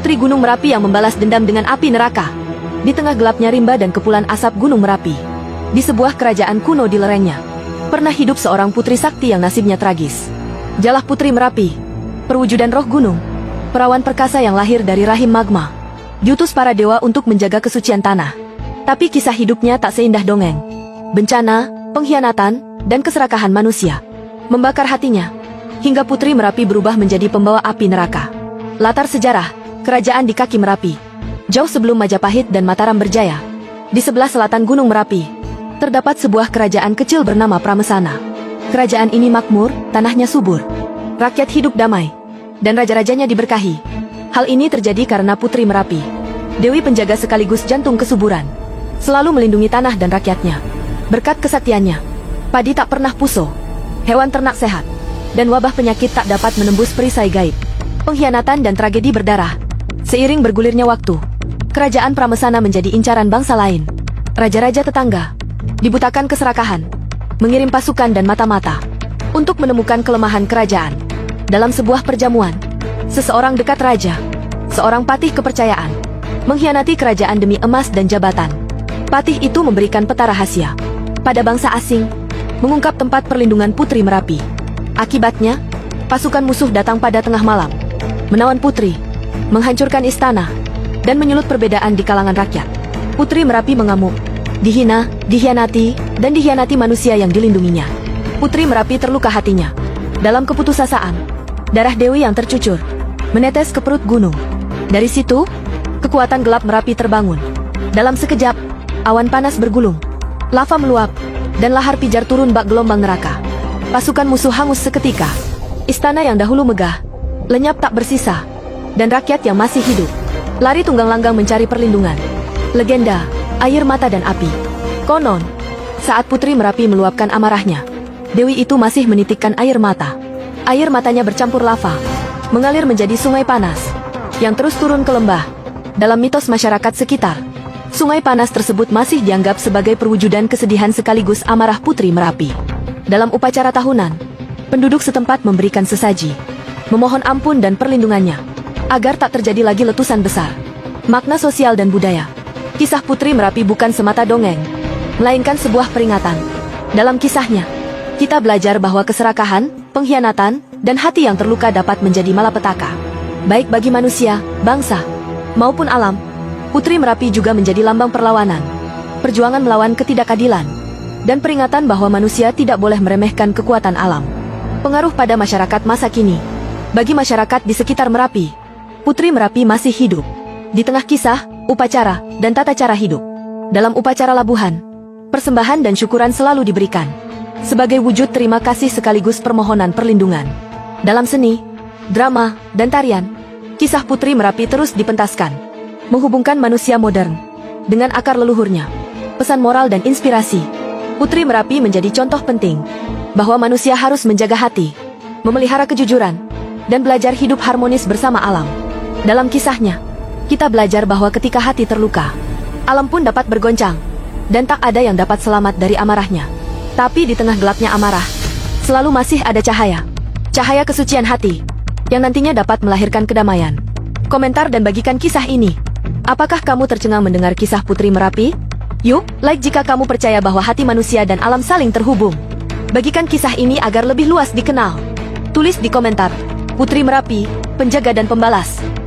Putri Gunung Merapi yang membalas dendam dengan api neraka. Di tengah gelapnya rimba dan kepulan asap Gunung Merapi, di sebuah kerajaan kuno di lerengnya, pernah hidup seorang putri sakti yang nasibnya tragis. Jalah Putri Merapi, perwujudan roh gunung, perawan perkasa yang lahir dari rahim magma, diutus para dewa untuk menjaga kesucian tanah. Tapi kisah hidupnya tak seindah dongeng. Bencana, pengkhianatan, dan keserakahan manusia membakar hatinya, hingga Putri Merapi berubah menjadi pembawa api neraka. Latar sejarah, kerajaan di kaki Merapi. Jauh sebelum Majapahit dan Mataram berjaya, di sebelah selatan Gunung Merapi, terdapat sebuah kerajaan kecil bernama Pramesana. Kerajaan ini makmur, tanahnya subur, rakyat hidup damai, dan raja-rajanya diberkahi. Hal ini terjadi karena Putri Merapi, dewi penjaga sekaligus jantung kesuburan, selalu melindungi tanah dan rakyatnya. Berkat kesaktiannya, padi tak pernah puso, hewan ternak sehat, dan wabah penyakit tak dapat menembus perisai gaib, pengkhianatan dan tragedi berdarah. Seiring bergulirnya waktu, kerajaan Pramesana menjadi incaran bangsa lain. Raja-raja tetangga dibutakan keserakahan, mengirim pasukan dan mata-mata untuk menemukan kelemahan kerajaan. Dalam sebuah perjamuan, seseorang dekat raja, seorang patih kepercayaan, mengkhianati kerajaan demi emas dan jabatan. Patih itu memberikan peta rahasia pada bangsa asing, mengungkap tempat perlindungan Putri Merapi. Akibatnya, pasukan musuh datang pada tengah malam, menawan Putri, menghancurkan istana, dan menyulut perbedaan di kalangan rakyat. Putri Merapi mengamuk, dihina, dikhianati, dan dikhianati manusia yang dilindunginya. Putri Merapi terluka hatinya. Dalam keputusasaan, darah dewi yang tercucur menetes ke perut gunung. Dari situ, kekuatan gelap Merapi terbangun. Dalam sekejap, awan panas bergulung, lava meluap, dan lahar pijar turun bak gelombang neraka. Pasukan musuh hangus seketika. Istana yang dahulu megah lenyap tak bersisa, dan rakyat yang masih hidup lari tunggang langgang mencari perlindungan. Legenda, air mata dan api. Konon, saat Putri Merapi meluapkan amarahnya, dewi itu masih menitikkan air mata. Air matanya bercampur lava, mengalir menjadi sungai panas, yang terus turun ke lembah. Dalam mitos masyarakat sekitar, sungai panas tersebut masih dianggap sebagai perwujudan kesedihan sekaligus amarah Putri Merapi. Dalam upacara tahunan, penduduk setempat memberikan sesaji, memohon ampun dan perlindungannya, agar tak terjadi lagi letusan besar. Makna sosial dan budaya, kisah Putri Merapi bukan semata dongeng, melainkan sebuah peringatan. Dalam kisahnya, kita belajar bahwa keserakahan, pengkhianatan, dan hati yang terluka dapat menjadi malapetaka, baik bagi manusia, bangsa, maupun alam. Putri Merapi juga menjadi lambang perlawanan, perjuangan melawan ketidakadilan, dan peringatan bahwa manusia tidak boleh meremehkan kekuatan alam. Pengaruh pada masyarakat masa kini. Bagi masyarakat di sekitar Merapi, Putri Merapi masih hidup di tengah kisah, upacara, dan tata cara hidup. Dalam upacara labuhan, persembahan dan syukuran selalu diberikan sebagai wujud terima kasih sekaligus permohonan perlindungan. Dalam seni, drama, dan tarian, kisah Putri Merapi terus dipentaskan, menghubungkan manusia modern dengan akar leluhurnya. Pesan moral dan inspirasi, Putri Merapi menjadi contoh penting bahwa manusia harus menjaga hati, memelihara kejujuran, dan belajar hidup harmonis bersama alam. Dalam kisahnya, kita belajar bahwa ketika hati terluka, alam pun dapat bergoncang, dan tak ada yang dapat selamat dari amarahnya. Tapi di tengah gelapnya amarah, selalu masih ada cahaya. Cahaya kesucian hati, yang nantinya dapat melahirkan kedamaian. Komentar dan bagikan kisah ini. Apakah kamu tercengang mendengar kisah Putri Merapi? Yuk, like jika kamu percaya bahwa hati manusia dan alam saling terhubung. Bagikan kisah ini agar lebih luas dikenal. Tulis di komentar, Putri Merapi, penjaga dan pembalas.